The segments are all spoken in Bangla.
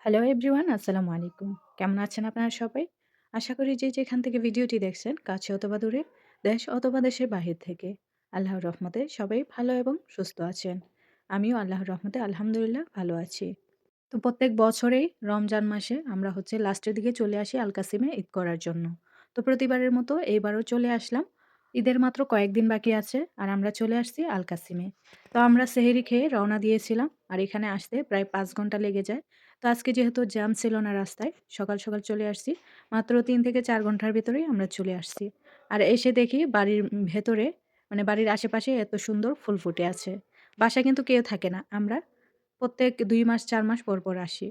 হ্যালো এভরিওয়ান, আসসালামু আলাইকুম। কেমন আছেন আপনারা সবাই? আশা করি যে যেখান থেকে ভিডিওটি দেখছেন, কাছে অথবা দূরে, দেশ অথবা দেশের বাহির থেকে, আল্লাহর রহমতে সবাই ভালো এবং সুস্থ আছেন। আমিও আল্লাহর রহমতে আলহামদুলিল্লাহ ভালো আছি। তো প্রত্যেক বছরেই রমজান মাসে আমরা লাস্টের দিকে চলে আসি আল কাসিমে ঈদ করার জন্য। তো প্রতিবারের মতো এইবারও চলে আসলাম। ঈদের মাত্র কয়েকদিন বাকি আছে আর আমরা চলে আসছি আল কাসিমে। তো আমরা সেহরি খেয়ে রওনা দিয়েছিলাম আর এখানে আসতে প্রায় ৫ ঘন্টা লেগে যায়। তো আজকে যেহেতু জ্যাম ছিল না রাস্তায়, সকাল, সকাল চলে আসছি। মাত্র ৩ থেকে ৪ ঘন্টার ভেতরেই আমরা চলে আসছি। আর এসে দেখি বাড়ির ভেতরে মানে বাড়ির আশেপাশে এত সুন্দর ফুল ফুটে আছে। বাসায় কিন্তু কেউ থাকে না। আমরা প্রত্যেক ২ মাস ৪ মাস পর, পর আসি।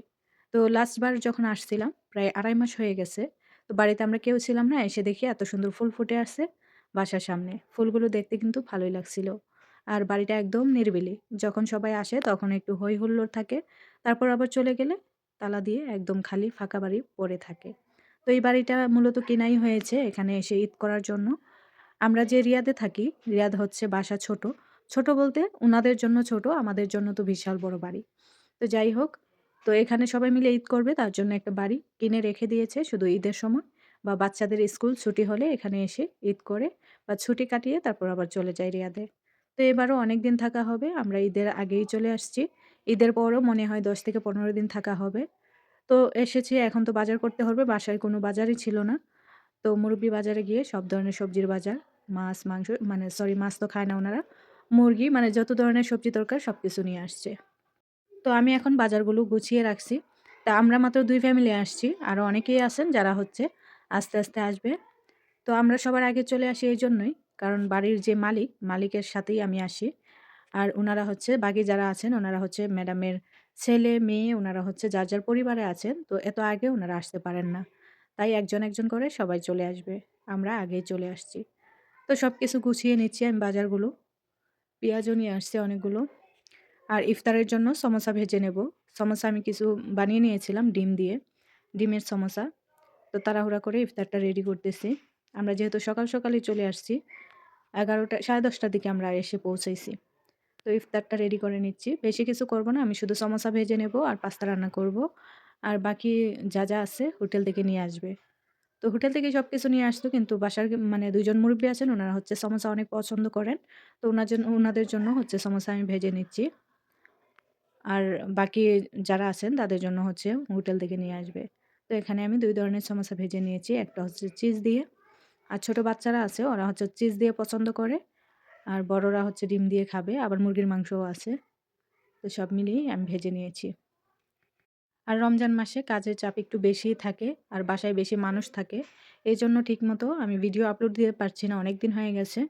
তো লাস্ট বার যখন আসছিলাম প্রায় ২.৫ মাস হয়ে গেছে। তো বাড়িতে আমরা কেউ ছিলাম না। এসে দেখি এত সুন্দর ফুল ফুটে আছে বাসার সামনে। ফুলগুলো দেখতে কিন্তু ভালোই লাগছিল। আর বাড়িটা একদম নিরিবিলি। যখন সবাই আসে তখন একটু হৈ হুল্লোড় থাকে। তারপর আবার চলে গেলে তালা দিয়ে একদম খালি ফাঁকা বাড়ি পড়ে থাকে। তো এই বাড়িটা মূলত কেনাই হয়েছে এখানে এসে ঈদ করার জন্য। আমরা যে রিয়াদে থাকি, রিয়াদ হচ্ছে বাসা ছোট। ছোট বলতে উনাদের জন্য ছোট, আমাদের জন্য তো বিশাল বড় বাড়ি। তো যাই হোক, তো এখানে সবাই মিলে ঈদ করবে তার জন্য একটা বাড়ি কিনে রেখে দিয়েছে শুধু ঈদের সময় বা বাচ্চাদের স্কুল ছুটি হলে এখানে এসে ঈদ করে বা ছুটি কাটিয়ে তারপর আবার চলে যায় রিয়াদে। তো এবারও অনেকদিন থাকা হবে। আমরা ঈদের আগেই চলে আসছি। ঈদের পরও মনে হয় ১০ থেকে ১৫ দিন থাকা হবে। তো এসেছি এখন তো বাজার করতে হবে। বাসায় কোনো বাজারই ছিল না। তো মুরুব্বি বাজারে গিয়ে সব ধরনের সবজির বাজার, মাছ, মাংস মানে সরি মাছ তো খায় না উনারা। মুরগি মানে যত ধরনের সবজি দরকার সবকিছু নিয়ে আসছে। তো আমি এখন বাজারগুলো গুছিয়ে রাখছি। তা আমরা মাত্র ২ ফ্যামিলি আসছি। আরো অনেকেই আছেন যারা আস্তে, আস্তে আসবে। তো আমরা সবার আগে চলে আসি এইজন্যই, কারণ বাড়ির যে মালিক, মালিকের সাথেই আমি আসি। আর উনারা বাকি যারা আছেন উনারা ম্যাডামের ছেলে, মেয়ে উনারা যার, যার পরিবারে আছেন। তো এত আগে উনারা আসতে পারেন না। তাই একজন, একজন করে সবাই চলে আসবে। আমরা আগেই চলে আসছি। তো সবকিছু গুছিয়ে নিচ্ছি আমি বাজারগুলো। পেঁয়াজও নিয়ে আসছি অনেকগুলো। আর ইফতারের জন্য সমোসা ভেজে নেব। সমোসা আমি কিছু বানিয়ে নিয়েছিলাম ডিম দিয়ে। ডিমের সমোসা। তো তাড়াহুড়া করে ইফতারটা রেডি করতেছি। আমরা যেহেতু সকাল সকালই চলে আসছি। ১১টা ১০:৩০ দিকে আমরা এসে পৌঁছাইছি। তো ইফতারটা রেডি করে নিচ্ছি। বেশি কিছু করব না। আমি শুধু সমোসা ভেজে নেব আর পাস্তা রান্না করব। আর বাকি যা, যা আছে হোটেল থেকে নিয়ে আসবে। তো হোটেল থেকে সবকিছু নিয়ে আসতো কিন্তু বাসার মানে ২ জন মুরুব্বি আছেন উনারা সমোসা অনেক পছন্দ করেন। তো উনাদের জন্য সমোসা আমি ভেজে নিচ্ছি। আর বাকি যারা আছেন তাদের জন্য হোটেল থেকে নিয়ে আসবে। তো এখানে আমি ২ ধরনের সমোসা ভেজে নিয়েছি। একটা চিজ দিয়ে। আর ছোট বাচ্চারা আছে ওরা চিজ দিয়ে পছন্দ করে। আর বড়রা ডিম দিয়ে খাবে। আবার মুরগির মাংসও আছে। তো সব মিলিয়েই আমি ভেজে নিয়েছি। আর রমজান মাসে কাজের চাপ একটু বেশিই থাকে আর বাসায় বেশি মানুষ থাকে। এজন্য ঠিকমতো আমি ভিডিও আপলোড দিতে পারছি না, অনেকদিন হয়ে গেছে।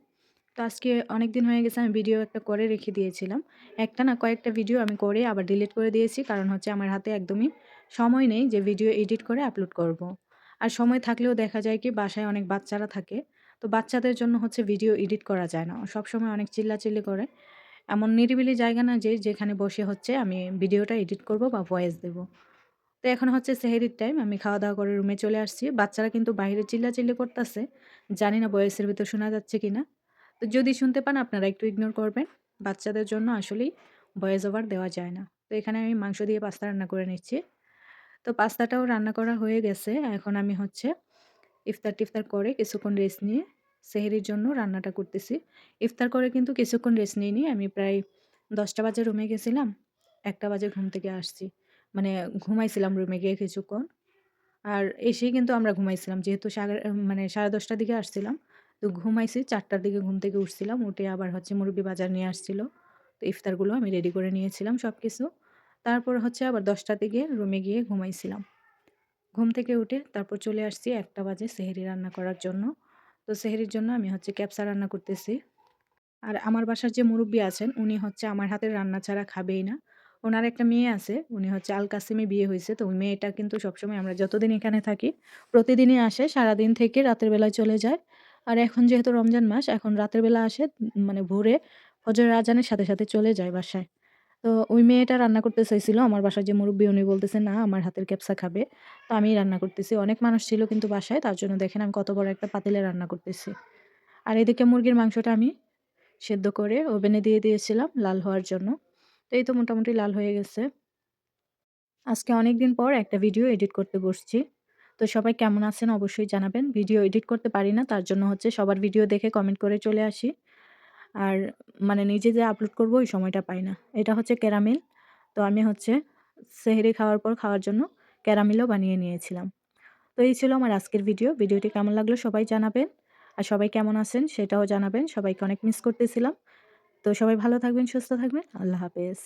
তো আজকে অনেকদিন হয়ে গেছে আমি ভিডিও একটা করে রেখে দিয়েছিলাম। একটা না কয়েকটা ভিডিও আমি করে আবার ডিলিট করে দিয়েছি। কারণ আমার হাতে একদমই সময় নেই যে ভিডিও এডিট করে আপলোড করব। আর সময় থাকলেও দেখা যায় কি বাসায় অনেক বাচ্চারা থাকে। তো বাচ্চাদের জন্য ভিডিও এডিট করা যায় না। সবসময় অনেক চিল্লাচিল্লি করে। এমন নিরিবিলি জায়গা না যে যেখানে বসে আমি ভিডিওটা এডিট করব বা ভয়েস দেব। তো এখন সেহরির টাইম। আমি খাওয়া-দাওয়া করে রুমে চলে আসছি। বাচ্চারা কিন্তু বাইরে চিল্লাচিল্লি করতাছে। জানি না ভয়েসের ভিতর শোনা যাচ্ছে কিনা? তো যদি শুনতে পান আপনারা একটু ইগনোর করবেন। বাচ্চাদের জন্য আসলেই ভয়েস ওভার দেওয়া যায় না। তো এখানে আমি মাংস দিয়ে পাস্তা রান্না করে নিচ্ছি। তো পাস্তাটাও রান্না করা হয়ে গেছে। এখন আমি ইফতার-টিফতার করে কিছুক্ষণ রেস্ট নিয়ে সেহরির জন্য রান্নাটা করতেছি। ইফতার করে কিন্তু কিছুক্ষণ রেস্ট নিইনি। আমি প্রায় ১০টা বাজে রুমে গেছিলাম। ১টা বাজে ঘুম থেকে আসছি। মানে ঘুমাইছিলাম রুমে গিয়ে কিছুক্ষণ। আর এসেই কিন্তু আমরা ঘুমাইছিলাম। যেহেতু ১০:৩০ দিকে আসছিলাম। তো ঘুমাইছি ৪টার দিকে ঘুম থেকে উঠছিলাম। উঠে আবার মুরুব্বি বাজার নিয়ে আসছিল। তো ইফতারগুলো আমি রেডি করে নিয়েছিলাম সবকিছু। তারপর আবার ১০টার দিকে রুমে গিয়ে ঘুমাইছিলাম। ঘুম থেকে উঠে তারপর চলে আসছি ১টা বাজে সেহরি রান্না করার জন্য। তো সেহরির জন্য আমি ক্যাবসা রান্না করতেছি। আর আমার বাসার যে মুরুব্বি আছেন উনি আমার হাতের রান্না ছাড়া খাবেই না। উনার একটা মেয়ে আছে, উনি আল কাসিমে বিয়ে হইছে। তো ওই মেয়েটা কিন্তু সবসময় আমরা যতদিন এখানে থাকি প্রতিদিনই আসে। সারাদিন থেকে রাতের বেলায় চলে যায়। আর এখন যেহেতু রমজান মাস এখন রাতের বেলা আসে মানে ভোরে ফজরের আজানের সাথে, সাথে চলে যায় বাসায়। তো ওই মেয়েটা রান্না করতে চাইছিল। আমার বাসার যে মুরুব্বি উনি বলতেছে, "না আমার হাতের ক্যাবসা খাবে।" তো আমিই রান্না করতেছি। অনেক মানুষ ছিল কিন্তু বাসায়। তার জন্য দেখেন আমি কত বড় একটা পাতিলে রান্না করতেছি। আর এদিকে মুরগির মাংসটা আমি সেদ্ধ করে ওভেনে দিয়ে দিয়েছিলাম লাল হওয়ার জন্য। তো এই তো মোটামুটি লাল হয়ে গেছে। আজকে অনেকদিন পর একটা ভিডিও এডিট করতে বসছি। তো সবাই কেমন আছেন অবশ্যই জানাবেন। ভিডিও এডিট করতে পারি না, তার জন্য হচ্ছে সবার ভিডিও দেখে কমেন্ট করে চলে আসি। আর মানে নিজে যে আপলোড করব ওই সময়টা পাই না। এটা হচ্ছে ক্যারামেল। তো আমি হচ্ছে সেহরি খাওয়ার পর খাওয়ার জন্য ক্যারামেলও বানিয়ে নিয়েছিলাম। তো এই ছিল আমার আজকের ভিডিও। ভিডিওটি কেমন লাগলো সবাই জানাবেন। আর সবাই কেমন আছেন সেটাও জানাবেন। সবাইকে অনেক মিস করতেছিলাম। তো সবাই ভালো থাকবেন, সুস্থ থাকবেন। আল্লাহ হাফেজ।